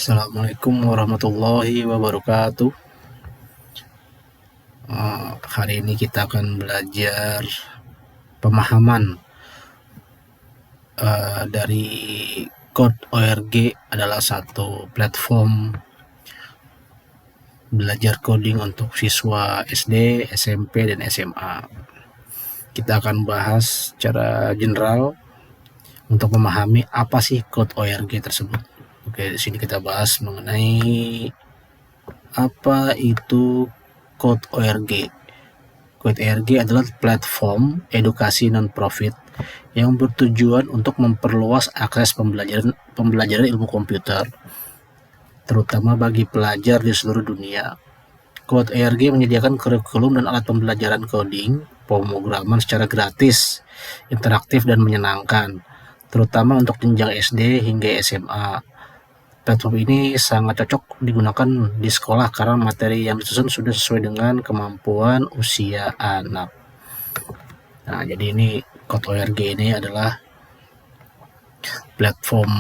Assalamualaikum warahmatullahi wabarakatuh. Hari ini kita akan belajar pemahaman dari Code.org adalah satu platform belajar coding untuk siswa SD, SMP, dan SMA. Kita akan bahas secara general untuk memahami apa sih Code.org tersebut. Oke, di sini kita bahas mengenai apa itu Code.org. Code.org adalah platform edukasi non-profit yang bertujuan untuk memperluas akses pembelajaran ilmu komputer, terutama bagi pelajar di seluruh dunia. Code.org menyediakan kurikulum dan alat pembelajaran coding, pemrograman secara gratis, interaktif, dan menyenangkan, terutama untuk jenjang SD hingga SMA. Platform ini sangat cocok digunakan di sekolah karena materi yang disusun sudah sesuai dengan kemampuan usia anak. Nah, jadi ini Code.org ini adalah platform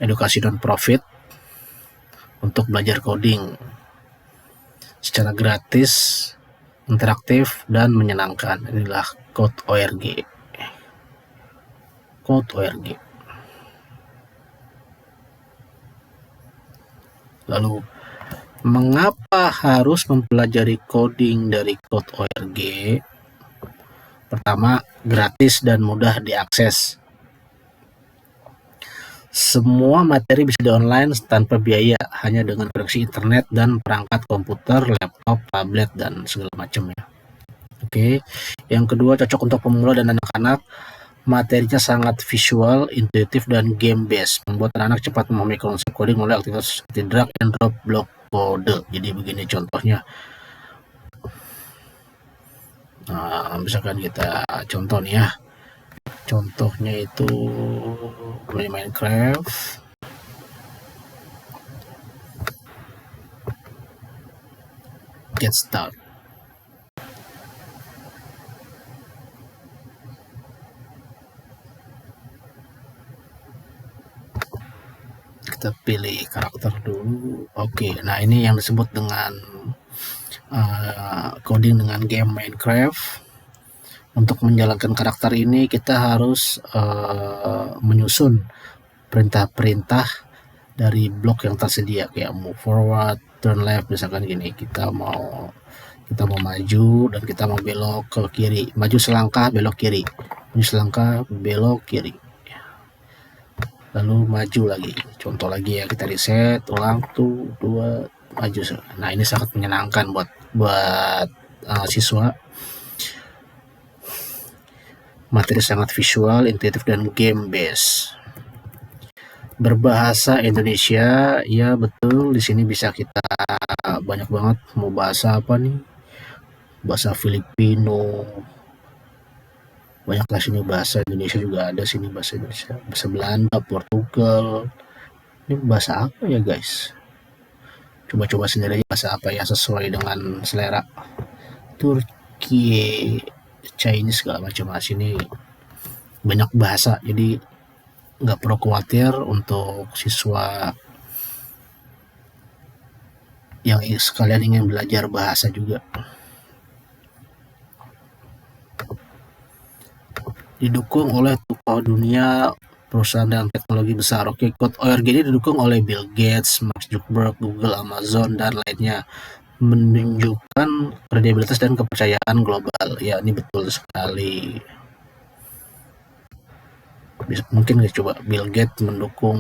edukasi non-profit untuk belajar coding secara gratis, interaktif, dan menyenangkan. Inilah Code.org. Code.org. Lalu, mengapa harus mempelajari coding dari Code.org? Pertama, gratis dan mudah diakses. Semua materi bisa di-online tanpa biaya, hanya dengan koneksi internet dan perangkat komputer, laptop, tablet, dan segala macamnya. Oke. Yang kedua, cocok untuk pemula dan anak-anak. Materinya sangat visual, intuitif, dan game-based, membuat anak-anak cepat memahami konsep coding melalui aktivitas seperti drag and drop blok kode. Jadi begini contohnya. Nah, misalkan kita contoh nih ya. Contohnya itu Minecraft. Get start. Kita pilih karakter dulu. Oke, nah ini yang disebut dengan coding dengan game Minecraft. Untuk menjalankan karakter ini kita harus menyusun perintah-perintah dari blok yang tersedia, kayak move forward, turn left, misalkan gini. Kita mau maju dan kita mau belok ke kiri, maju selangkah belok kiri, maju selangkah belok kiri, lalu maju lagi. Contoh lagi ya, kita reset ulang, 2 maju. Nah, ini sangat menyenangkan buat siswa. Materi sangat visual, intuitif, dan game based. Berbahasa Indonesia, ya betul. Di sini bisa kita banyak banget. Mau bahasa apa nih? Bahasa Filipino. Banyaklah sini, bahasa Indonesia juga ada sini, bahasa Indonesia. Bahasa Belanda, Portugal. Ini bahasa apa ya guys? Coba-coba sendiri aja bahasa apa ya sesuai dengan selera. Turki, Chinese, segala macam. Sini banyak bahasa, jadi nggak perlu khawatir untuk siswa yang sekalian ingin belajar bahasa juga. Didukung oleh tokoh dunia, perusahaan dan teknologi besar. Oke, Code.org ini didukung oleh Bill Gates, Mark Zuckerberg, Google, Amazon, dan lainnya, menunjukkan kredibilitas dan kepercayaan global. Ya, ini betul sekali. Mungkin coba Bill Gates mendukung.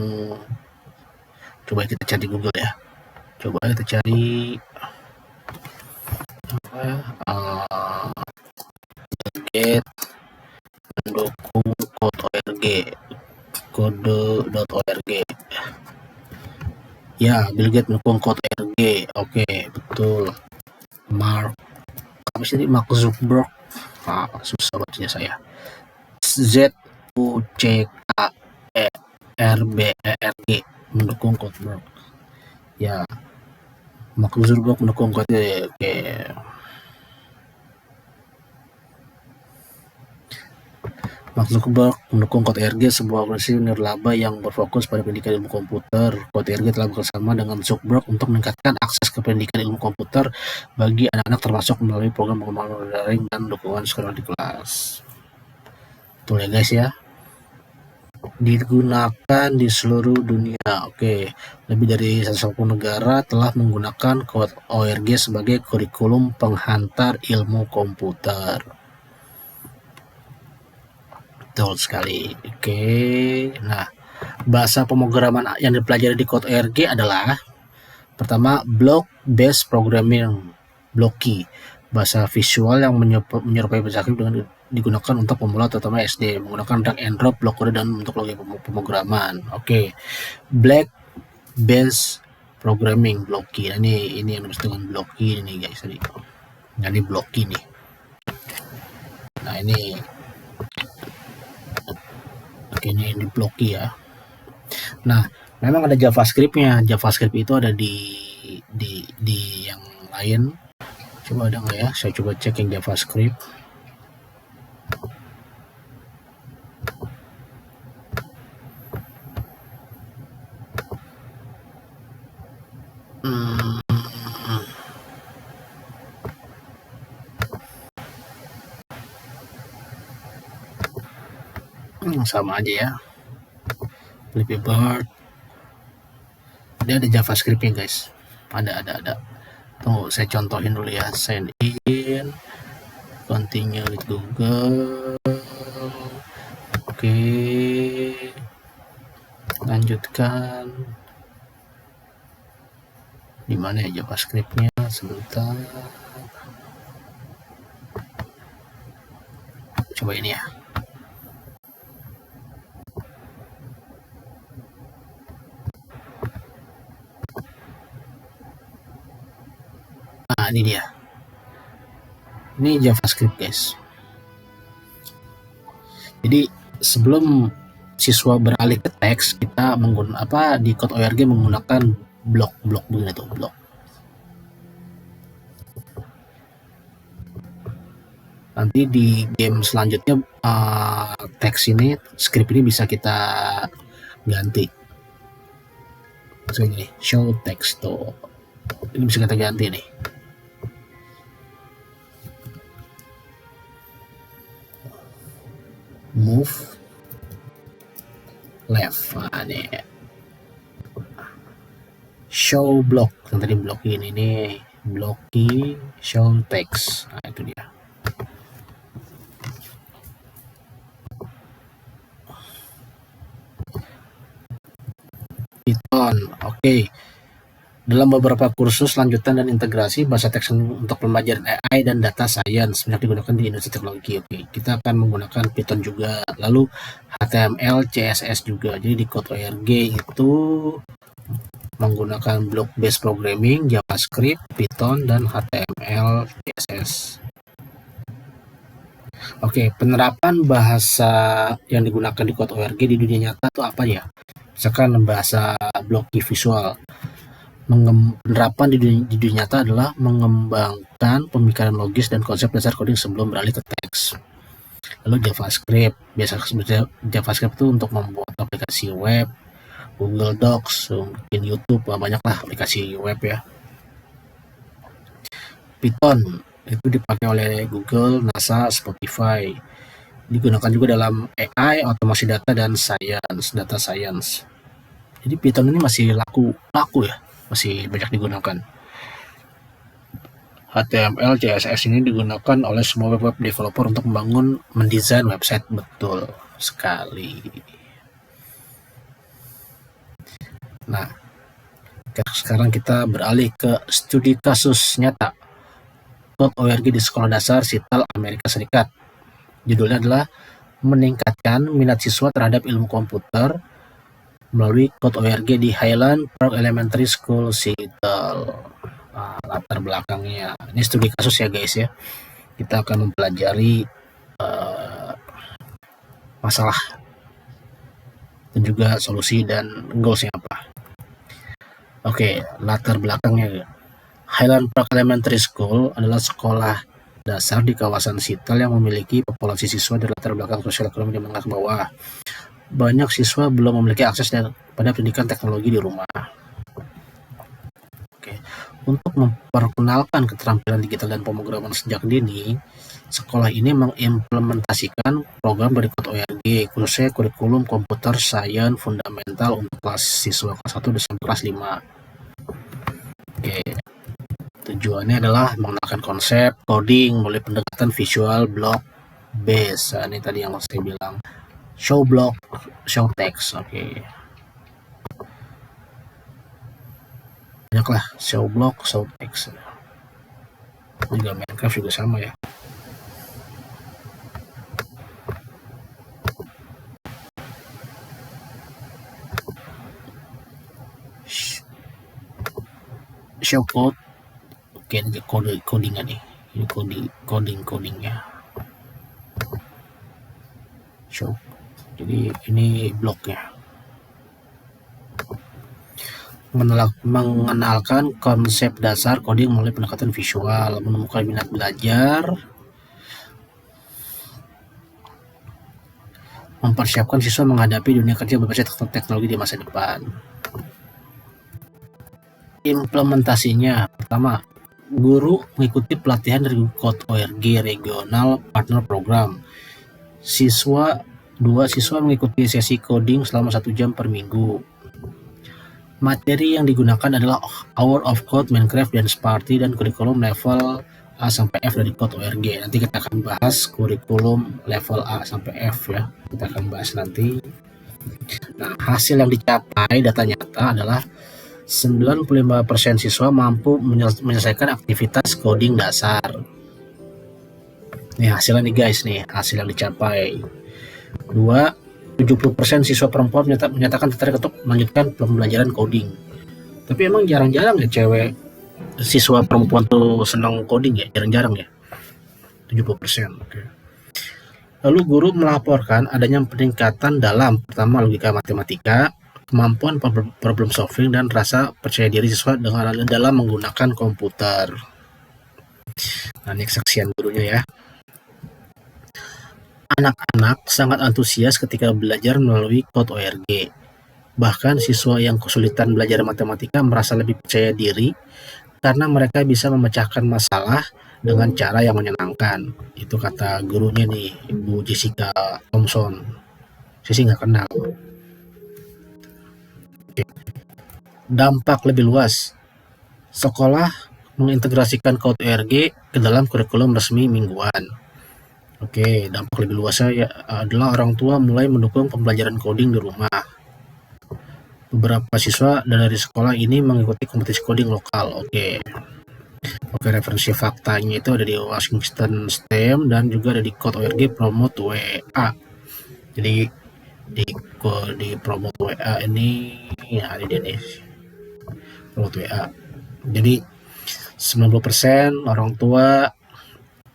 Coba kita cari di Google ya. Coba kita cari Bill Gates mendukung Code.org. Kode.org. Ya, Bill Gates mendukung Code.org. Oke, betul. Mark Zuckerberg. Susah bacanya saya. Zuckerberg mendukung Code.org. Ya, Mark Zuckerberg mendukung Code.org. Oke. Mark Zuckerberg mendukung Code ORG, sebuah organisasi nirlaba yang berfokus pada pendidikan ilmu komputer. Code ORG telah bekerjasama dengan Zuckerberg untuk meningkatkan akses ke pendidikan ilmu komputer bagi anak-anak, termasuk melalui program pengembangan daring dan dukungan sekolah di kelas. Betul ya guys ya. Digunakan di seluruh dunia. Oke, lebih dari 110 negara telah menggunakan Code ORG sebagai kurikulum penghantar ilmu komputer. Betul sekali. Oke, nah bahasa pemrograman yang dipelajari di Code ORG adalah pertama, block based programming, Blocky, bahasa visual yang menyerupai bahasa script dengan digunakan untuk pemula terutama SD, menggunakan drag and drop, blok kode dan untuk logika pemrograman. Oke, black based programming, Blocky. Nah, ini yang disebut dengan Blocky ini guys tadi. Nah, ini Blocky nih. Nah, ini oke, ini Blocky ya. Nah, memang ada JavaScript-nya. JavaScript itu ada di yang lain. Coba ada nggak ya? Saya coba cek yang JavaScript. Sama aja ya. Flappy Bird. Dia ada JavaScript-nya guys. Ada. Tunggu, saya contohin dulu ya. Sign in, continue with Google. Oke, lanjutkan. Di mana ya JavaScript-nya? Sebentar. Coba ini ya. Nah, ini dia. Ini JavaScript guys. Jadi sebelum siswa beralih ke teks, kita menggunakan di Code ORG menggunakan blok begini tuh, blok. Nanti di game selanjutnya teks ini, script ini bisa kita ganti. Seperti ini, show text tuh. Ini bisa kita ganti nih. Move left. Nah, ini show block. Yang tadi block ini nih, blocky show text. Nah, itu dia. Python. Oke. Dalam beberapa kursus lanjutan dan integrasi bahasa teks untuk pembelajaran AI dan data science banyak digunakan di industri teknologi. Oke, kita akan menggunakan Python juga. Lalu HTML, CSS juga. Jadi di Code ORG itu menggunakan block based programming, JavaScript, Python, dan HTML, CSS. Oke, penerapan bahasa yang digunakan di Code ORG di dunia nyata itu apa ya? Misalkan bahasa Blocky visual. Penerapan di dunia nyata adalah mengembangkan pemikiran logis dan konsep dasar coding sebelum beralih ke teks. Lalu JavaScript, JavaScript itu untuk membuat aplikasi web, Google Docs, mungkin YouTube, banyaklah aplikasi web ya. Python itu dipakai oleh Google, NASA, Spotify. Digunakan juga dalam AI, otomasi data, dan data science. Jadi Python ini masih laku ya. Masih banyak digunakan. HTML, CSS ini digunakan oleh semua web developer untuk mendesain website. Betul sekali. Nah, sekarang kita beralih ke studi kasus nyata Code ORG di sekolah dasar Seattle, Amerika Serikat. Judulnya adalah meningkatkan minat siswa terhadap ilmu komputer melalui Code ORG di Highland Park Elementary School, Seattle. Latar belakangnya, ini studi kasus ya guys ya. Kita akan mempelajari masalah dan juga solusi dan goalsnya apa. Oke, latar belakangnya. Highland Park Elementary School adalah sekolah dasar di kawasan Sital yang memiliki populasi siswa dari latar belakang sosial ekonomi di menengah ke bawah. Banyak siswa belum memiliki akses pada pendidikan teknologi di rumah. Oke. Untuk memperkenalkan keterampilan digital dan pemrograman sejak dini, sekolah ini mengimplementasikan program dari Code ORG, khususnya kurikulum komputer science fundamental untuk kelas siswa kelas 1 sampai kelas 5. Oke. Tujuannya adalah mengenalkan konsep coding melalui pendekatan visual block base. Nah, ini tadi yang saya bilang, show block, show text. Oke. Banyaklah show block, show text. Juga Minecraft juga sama ya. Show code. Oke, ini codingnya nih. Ini codingnya. Show. Jadi ini bloknya. Mengenalkan konsep dasar coding melalui pendekatan visual, menemukan minat belajar, mempersiapkan siswa menghadapi dunia kerja berbasis teknologi di masa depan. Implementasinya, pertama, guru mengikuti pelatihan dari Code ORG Regional Partner Program. Siswa mengikuti sesi coding selama 1 jam per minggu. Materi yang digunakan adalah Hour of Code, Minecraft, Dance Party, dan kurikulum level A sampai F dari Code ORG. Nanti kita akan bahas kurikulum level A sampai F ya. Kita akan bahas nanti. Nah, hasil yang dicapai data nyata adalah 95% siswa mampu menyelesaikan aktivitas coding dasar. Nih hasilnya nih guys, nih hasil yang dicapai. 70% siswa perempuan menyatakan tertarik untuk melanjutkan pembelajaran coding. Tapi emang jarang-jarang ya cewek siswa perempuan tuh senang coding ya, jarang-jarang ya. 70%. Oke. Lalu guru melaporkan adanya peningkatan dalam pertama logika matematika, kemampuan problem solving, dan rasa percaya diri siswa dalam menggunakan komputer. Nah, ini kesaksian gurunya ya. Anak-anak sangat antusias ketika belajar melalui Code ORG. Bahkan siswa yang kesulitan belajar matematika merasa lebih percaya diri karena mereka bisa memecahkan masalah dengan cara yang menyenangkan. Itu kata gurunya nih, Ibu Jessica Thompson. Saya sih nggak kenal. Dampak lebih luas. Sekolah mengintegrasikan Code ORG ke dalam kurikulum resmi mingguan. Oke, dampak lebih luasnya adalah orang tua mulai mendukung pembelajaran coding di rumah. Beberapa siswa dari sekolah ini mengikuti kompetisi coding lokal. Oke, referensi faktanya itu ada di Washington STEM dan juga ada di Code ORG Promote WA. Jadi di Promote WA ini ya ada dia nih. Promote WA. Jadi 90% orang tua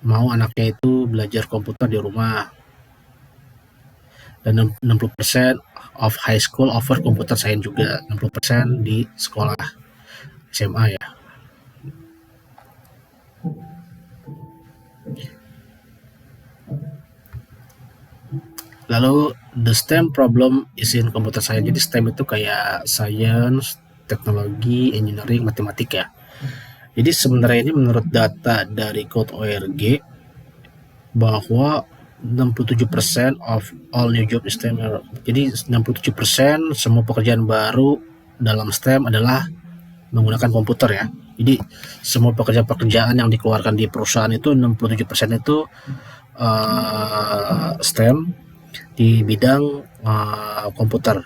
mau anaknya itu belajar komputer di rumah, dan 60% of high school offer computer science juga, 60% di sekolah SMA ya. Lalu the STEM problem is in computer science. Jadi STEM itu kayak science, teknologi, engineering, matematik ya. Jadi sebenarnya ini menurut data dari Code ORG bahwa 67% of all new job STEM. Jadi 67% semua pekerjaan baru dalam STEM adalah menggunakan komputer ya. Jadi semua pekerjaan yang dikeluarkan di perusahaan itu 67% itu STEM di bidang komputer.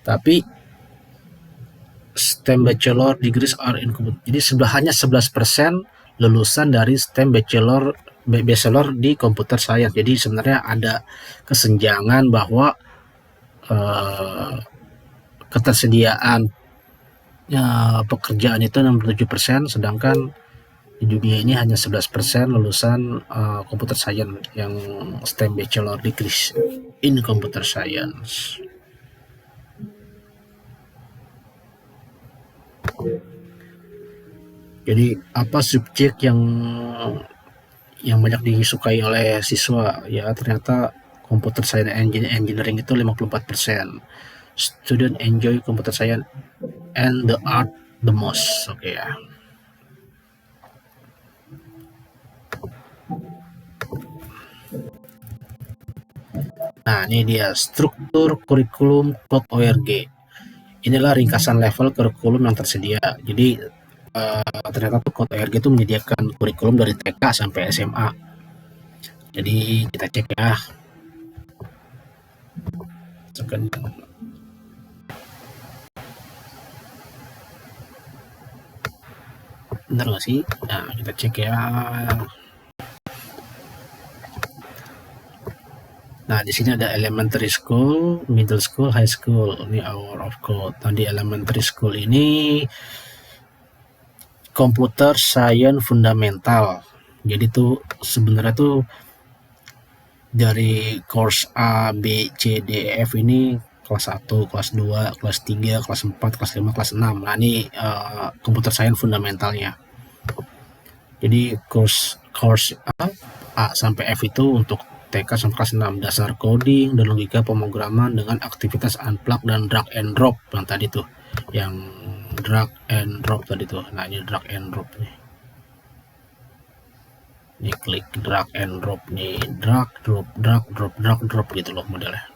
Tapi STEM bachelor degrees are in computer. Jadi hanya 11% lulusan dari STEM bachelor di computer science. Jadi sebenarnya ada kesenjangan bahwa ketersediaan pekerjaan itu 67%, sedangkan di dunia ini hanya 11% lulusan computer science yang STEM bachelor degrees in computer science. Jadi apa subjek yang banyak disukai oleh siswa? Ya ternyata computer science and engineering itu 54%. Student enjoy computer science and the art the most. Oke ya. Nah, ini dia struktur kurikulum .org. Inilah ringkasan level kurikulum yang tersedia. Jadi ternyata tuh .org itu menyediakan kurikulum dari TK sampai SMA. Jadi kita cek ya. Bener nggak sih? Nah, kita cek ya. Nah, di sini ada elementary school, middle school, high school. Ini hour of code. Nah, di elementary school ini computer science fundamental. Jadi tuh sebenarnya tuh dari course A, B, C, D, E, F ini kelas 1, kelas 2, kelas 3, kelas 4, kelas 5, kelas 6. Nah, ini computer science fundamentalnya. Jadi course A sampai F itu untuk TK sampai kelas 6, dasar coding dan logika pemrograman dengan aktivitas unplug dan drag and drop yang tadi tuh. Yang drag and drop tadi tuh. Nah, ini drag and drop nih. Ini klik drag and drop nih, drag drop gitu loh modelnya.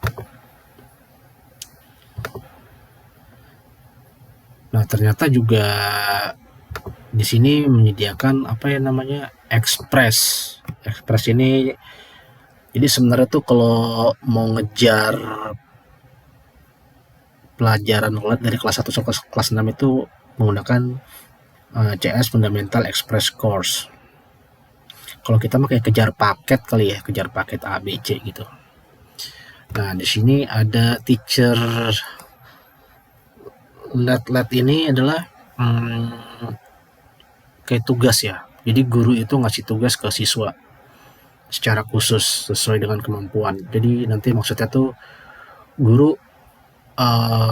Nah, ternyata juga di sini menyediakan apa ya namanya Express ini. Jadi sebenarnya tuh kalau mau ngejar pelajaran dari kelas 1 sampai kelas 6 itu menggunakan CS Fundamental Express Course. Kalau kita mah kayak kejar paket kali ya, kejar paket A, B, C gitu. Nah, di sini ada teacher let ini adalah kayak tugas ya. Jadi guru itu ngasih tugas ke siswa secara khusus sesuai dengan kemampuan. Jadi nanti maksudnya tuh guru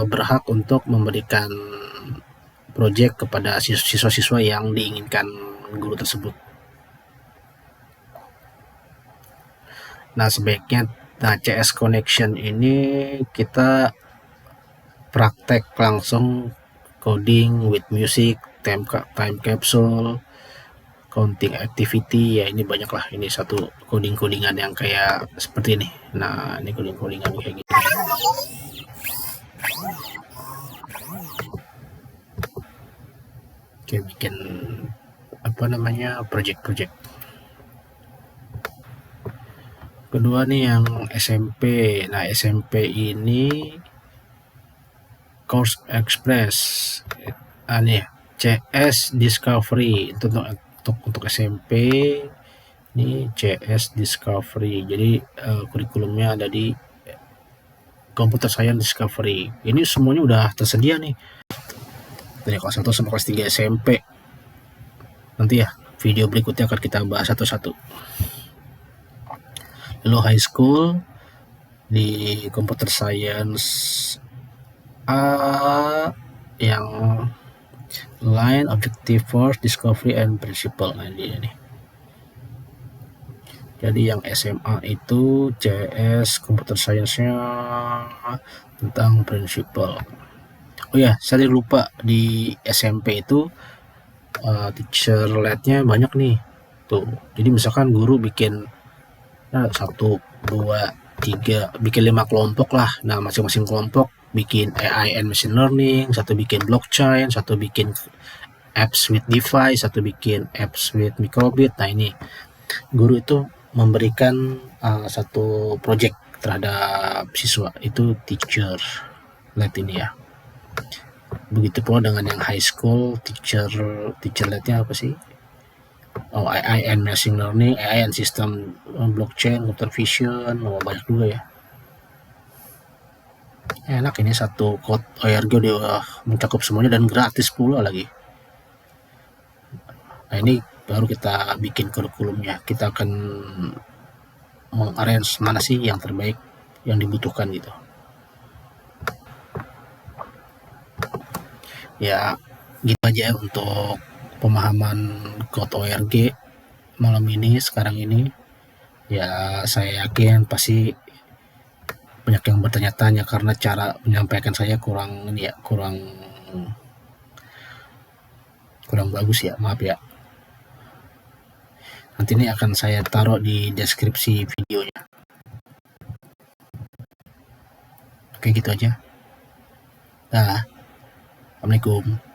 berhak untuk memberikan proyek kepada siswa-siswa yang diinginkan guru tersebut. Nah, sebaiknya CS Connection ini kita praktek langsung coding with music, time capsule, counting activity. Ya ini banyak lah, ini satu codingan yang kayak seperti ini. Nah, ini codingan kayak gini. Kayak bikin apa namanya project. Kedua nih yang SMP. Nah, SMP ini Course Express. Nih CS Discovery untuk SMP. Ini CS Discovery. Jadi kurikulumnya ada di Computer Science Discovery. Ini semuanya udah tersedia nih. Dari kelas 1 sampai kelas 3 SMP. Nanti ya, video berikutnya akan kita bahas satu-satu. Lalu high school di Computer Science A yang line, objective, force, discovery, and principle. Nah, ini nih. Jadi yang SMA itu CS Computer Science-nya tentang principle. Oh ya, saya lupa di SMP itu teacher led-nya banyak nih. Tuh. Jadi misalkan guru bikin 1, 2, 3, bikin 5 kelompok lah. Nah, masing-masing kelompok bikin AI and machine learning, satu bikin blockchain, satu bikin apps with device, satu bikin apps with microbit. Nah, ini guru itu memberikan satu project terhadap siswa, itu teacher led ini ya. Begitu pula dengan yang high school, teacher led-nya apa sih? AI and machine learning, AI and system blockchain, computer vision, banyak juga ya. Enak ini satu code ORG udah mencakup semuanya dan gratis pula lagi. Nah, ini baru kita bikin kurikulumnya. Kita akan mengarrange mana sih yang terbaik yang dibutuhkan gitu. Ya, gitu aja untuk pemahaman code ORG malam ini, sekarang ini. Ya saya yakin pasti banyak yang bertanya-tanya karena cara menyampaikan saya kurang ini ya, kurang bagus ya, maaf ya. Nanti ini akan saya taruh di deskripsi videonya. Oke, gitu aja. Dah. Assalamualaikum.